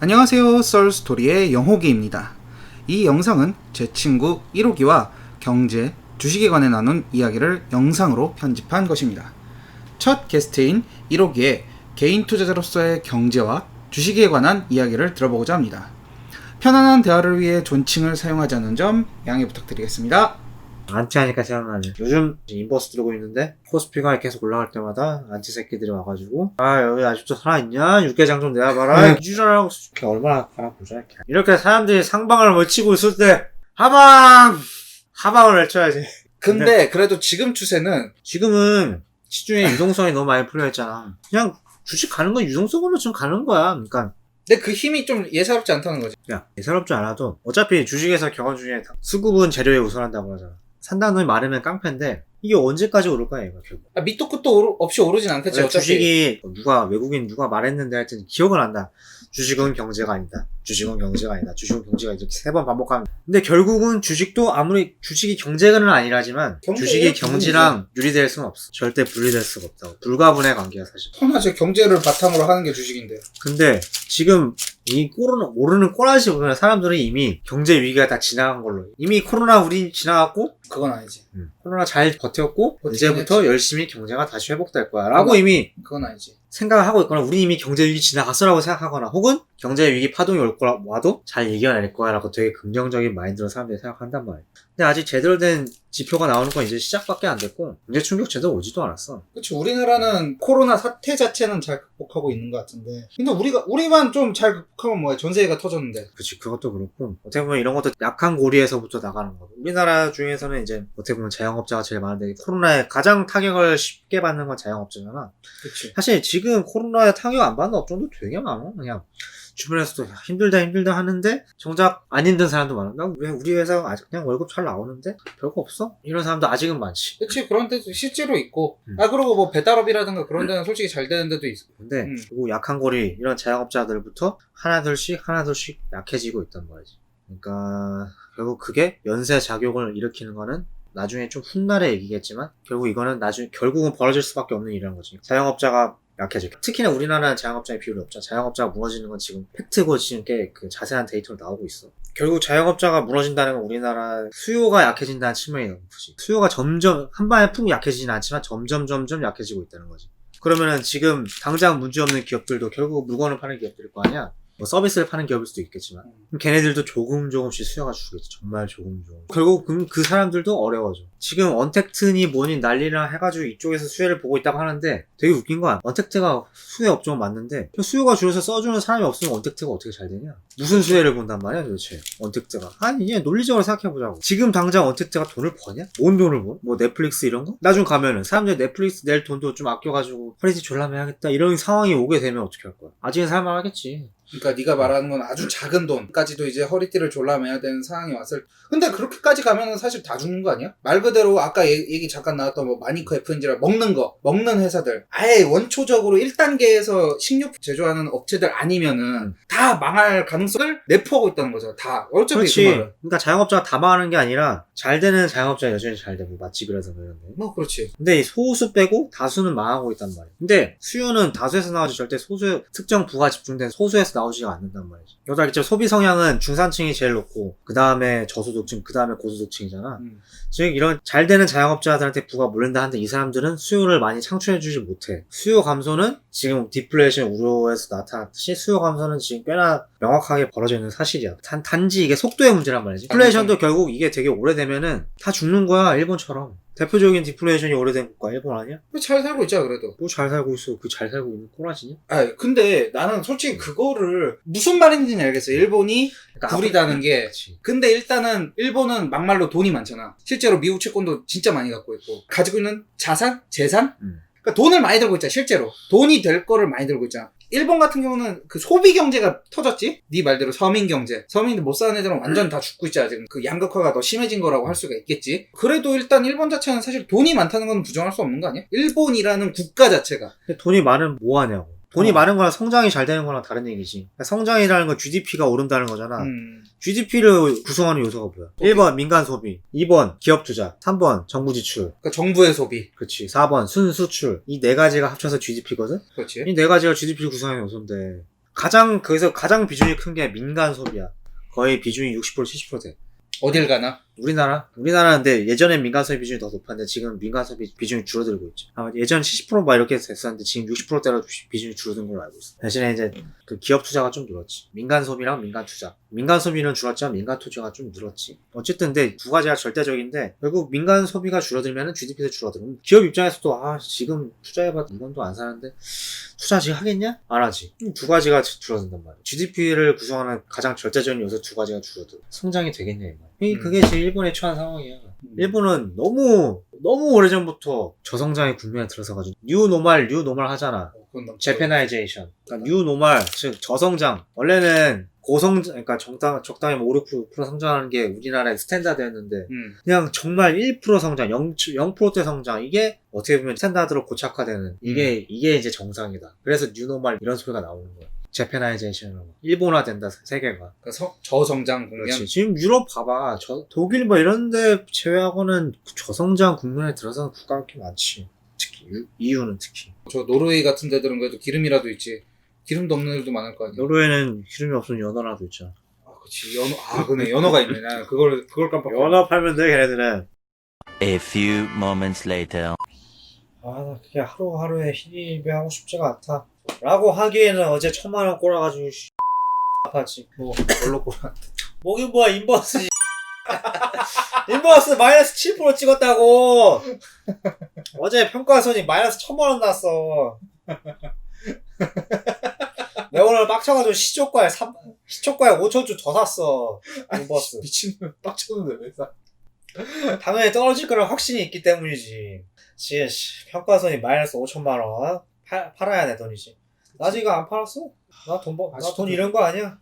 안녕하세요, 썰스토리의 영호기입니다. 이 영상은 제 친구 1호기와 경제, 주식에 관해 나눈 이야기를 영상으로 편집한 것입니다. 첫 게스트인 1호기의 개인 투자자로서의 경제와 주식에 관한 이야기를 들어보고자 합니다. 편안한 대화를 위해 존칭을 사용하지 않는 점 양해 부탁드리겠습니다. 안티하니까 생각나네. 요즘 인버스 들고 있는데 코스피가 계속 올라갈 때마다 안티 새끼들이 와가지고 여기 아직도 살아있냐? 육개장 좀 내와봐라. 이주라고 얼마나 갈아보자. 이렇게 사람들이 상방을 외치고 있을 때 하방을 외쳐야지. 근데 그래도 지금 추세는 지금은 시중에 유동성이 너무 많이 풀려있잖아. 그냥 주식 가는 건 유동성으로 좀 가는 거야. 그러니까 근데 그 힘이 좀 예사롭지 않다는 거지. 야, 예사롭지 않아도 어차피 주식에서 경험 중에 수급은 재료에 우선한다고 하잖아. 산다는 놈이 많으면 깡패인데 이게 언제까지 오를 거야 이거 결국. 밑도 끝도 없이 오르진 않겠지. 어차피. 주식이 외국인 누가 말했는데 하여튼 기억은 난다. 주식은 경제가 아니다. 주식은 경제가 아니다. 주식은 경제가 이렇게 3번 반복하면. 근데 결국은 주식도 아무리 주식이 경제는 아니라지만 주식이 경제랑 유리될 수는 없어. 절대 분리될 수가 없다고. 불가분의 관계야 사실. 편하죠. 경제를 바탕으로 하는 게 주식인데. 근데 지금 이 모르는 꼬라지 보면 사람들은 이미 경제 위기가 다 지나간 걸로. 이미 코로나 우리 지나갔고 그건 아니지. 코로나 잘 버텼고 이제부터 했지. 열심히 경제가 다시 회복될 거야 라고 이미 그건 아니지. 생각을 하고 있거나 우리 이미 경제 위기 지나갔어라고 생각하거나 혹은 경제 위기 파동이 올 거라 와도 잘 이겨낼 거야 라고 되게 긍정적인 마인드로 사람들이 생각한단 말이야. 근데 아직 제대로 된 지표가 나오는 건 이제 시작밖에 안 됐고 경제 충격 제대로 오지도 않았어. 그치. 우리나라는 코로나 사태 자체는 잘 극복하고 있는 것 같은데, 근데 우리만 좀 잘 극복하면 뭐야. 전 세계가 터졌는데. 그치, 그것도 그렇고 어떻게 보면 이런 것도 약한 고리에서부터 나가는 거고. 우리나라 중에서는 이제 어떻게 보면 자영업자가 제일 많은데 코로나에 가장 타격을 쉽게 받는 건 자영업자잖아. 그치. 사실 지금 코로나에 타격 안 받는 업종도 되게 많아. 그냥 주변에서도 힘들다 하는데 정작 안 힘든 사람도 많아. 나 왜 우리 회사가 아직 그냥 월급 잘 나오는데 별거 없어? 이런 사람도 아직은 많지. 그치. 그런 데도 실제로 있고. 그리고 뭐 배달업이라든가 그런 데는 솔직히 잘 되는 데도 있고. 근데 그리고 약한 고리 이런 자영업자들부터 하나둘씩 약해지고 있단 말이지. 그러니까 결국 그게 연쇄 작용을 일으키는 거는 나중에 좀 훗날의 얘기겠지만 결국 이거는 결국은 벌어질 수밖에 없는 일이라는 거지. 자영업자가 약해져. 특히나 우리나라는 자영업자의 비율이 없잖아. 자영업자가 무너지는 건 지금 팩트고 지금 꽤 그 자세한 데이터로 나오고 있어. 결국 자영업자가 무너진다는 건 우리나라 수요가 약해진다는 측면이 너무 크지. 수요가 점점 한 방에 푹 약해지진 않지만 점점 약해지고 있다는 거지. 그러면은 지금 당장 문제없는 기업들도 결국 물건을 파는 기업들일 거 아니야. 뭐 서비스를 파는 기업일 수도 있겠지만 그럼 걔네들도 조금씩 수요가 줄겠지. 정말 조금. 결국 그 사람들도 어려워져. 지금 언택트니 뭐니 난리나 해가지고 이쪽에서 수혜를 보고 있다고 하는데 되게 웃긴 거야. 언택트가 수혜 업종은 맞는데 수요가 줄여서 써주는 사람이 없으면 언택트가 어떻게 잘 되냐. 무슨 수혜를 본단 말이야 도대체 언택트가. 아니 이제 논리적으로 생각해보자고. 지금 당장 언택트가 돈을 버냐? 뭔 돈을 버? 뭐 넷플릭스 이런 거? 나중 가면은 사람들이 넷플릭스 낼 돈도 좀 아껴가지고 퀄리티 졸라매야겠다 이런 상황이 오게 되면 어떻게 할 거야? 아직은 살만하겠지. 그러니까 네가 말하는 건 아주 작은 돈까지도 이제 허리띠를 졸라매야 되는 상황이 왔을. 근데 그렇게까지 가면은 사실 다 죽는 거 아니야? 말 그대로 아까 얘기 잠깐 나왔던 뭐 마니커 FNG라 먹는 회사들 아예 원초적으로 1단계에서 식료 제조하는 업체들 아니면은 다 망할 가능성을 내포하고 있다는 거잖아. 다. 어차피 그렇지. 그 말은. 그러니까 자영업자가 다 망하는 게 아니라 잘 되는 자영업자가 여전히 잘 되고 맛집이라서 그러는데. 뭐 그렇지. 근데 이 소수 빼고 다수는 망하고 있단 말이야. 근데 수요는 다수에서 나오지 절대 특정 부가 집중된 소수에서 나오지가 않는단 말이지. 여기다 알겠죠? 소비 성향은 중산층이 제일 높고 그 다음에 저소득층, 그 다음에 고소득층이잖아. 즉 이런 잘 되는 자영업자들한테 부가 몰린다 하는데 이 사람들은 수요를 많이 창출해주지 못해. 수요 감소는 지금 디플레이션 우려에서 나타났듯이 수요 감소는 지금 꽤나 명확하게 벌어져 있는 사실이야. 단지 이게 속도의 문제란 말이지. 디플레이션도 결국 이게 되게 오래되면은 다 죽는 거야. 일본처럼. 대표적인 디플레이션이 오래된 국가 일본 아니야? 잘 살고 있잖아 그래도. 뭐 잘 살고 있어. 그 잘 살고 있는 꼬라지냐? 근데 나는 솔직히 그거를 무슨 말인지는 알겠어. 일본이 그러니까 구리다는 게. 그치. 근데 일단은 일본은 막말로 돈이 많잖아. 실제로 미국 채권도 진짜 많이 갖고 있고 가지고 있는 재산? 그러니까 돈을 많이 들고 있잖아. 실제로 돈이 될 거를 많이 들고 있잖아. 일본 같은 경우는 그 소비 경제가 터졌지? 네 말대로 서민 경제. 서민들 못 사는 애들은 완전 다 죽고 있잖아. 지금 그 양극화가 더 심해진 거라고 할 수가 있겠지. 그래도 일단 일본 자체는 사실 돈이 많다는 건 부정할 수 없는 거 아니야? 일본이라는 국가 자체가. 근데 돈이 많으면 뭐 하냐고. 돈이 많은 거랑 성장이 잘 되는 거랑 다른 얘기지. 그러니까 성장이라는 건 GDP가 오른다는 거잖아. GDP를 구성하는 요소가 뭐야? 1번 민간 소비, 2번 기업 투자, 3번 정부 지출. 그러니까 정부의 소비. 그치. 4번 순수출. 이 네 가지가 합쳐서 GDP거든? 그렇지. 이 네 가지가 GDP를 구성하는 요소인데 그래서 가장 비중이 큰 게 민간 소비야. 거의 비중이 60% 70% 돼. 어딜 가나? 우리나라는 근데 예전엔 민간 소비 비중이 더 높았는데 지금 민간 소비 비중이 줄어들고 있지. 아마 예전 70% 이렇게 됐었는데 지금 60%대로 비중이 줄어든 걸로 알고 있어. 대신에 이제 그 기업 투자가 좀 늘었지. 민간 소비랑 민간 투자. 민간 소비는 줄었지만 민간 투자가 좀 늘었지. 어쨌든 근데 두 가지가 절대적인데 결국 민간 소비가 줄어들면 GDP도 줄어들고 기업 입장에서도 지금 투자해봐도 이건도 안 사는데 투자 지금 하겠냐? 안 하지. 두 가지가 줄어든단 말이야. GDP를 구성하는 가장 절대적인 요소 두 가지가 줄어들어. 성장이 되겠냐 이 말이야. 그게 지금 일본에 처한 상황이야. 일본은 너무 오래전부터 저성장의 국면에 들어서가지고 뉴노말 하잖아. 재패나이제이션. 그러니까 뉴노말 즉 저성장. 원래는 고성장, 그러니까 적당히 5, 6% 성장하는 게 우리나라의 스탠다드였는데 그냥 정말 1% 성장, 0%대 성장 이게 어떻게 보면 스탠다드로 고착화되는 이게 이제 정상이다. 그래서 뉴노말 이런 소리가 나오는 거야. 재패나이제이션으로 일본화 된다 세계가. 그러니까 저성장 국면. 그렇지. 지금 유럽 봐봐. 독일 뭐 이런데 제외하고는 저성장 국면에 들어서는 국가가 그렇게 많지. 특히 EU는 특히. 저 노르웨이 같은 데들은 그래도 기름이라도 있지. 기름도 없는 데도 많을 거 아니야. 노르웨이는 기름이 없으면 연어라도 있잖아. 그치. 그네. 연어가 있네. 나 그걸 깜빡. 연어 팔면 돼 걔네들은. A few moments later. 나 그게 하루하루에 힘이 하고 싶지가 않다. 라고 하기에는 어제 1000만원 꼬라가지고 아팠지. 뭘로 꼬라. 뭐긴 뭐야 인버스 인버스 마이너스 7% 찍었다고. 어제 평가손이 마이너스 1000만원 났어. 내가 오늘 빡쳐가지고 시초가에 5,000주 더 샀어 인버스. 미친놈 빡쳤는데 왜 사? 당연히 떨어질 거란 확신이 있기 때문이지. 지금 평가손이 마이너스 5천만원 팔아야 내 돈이지. 나 지금 안 팔았어. 나 돈 잃은 거 아니야.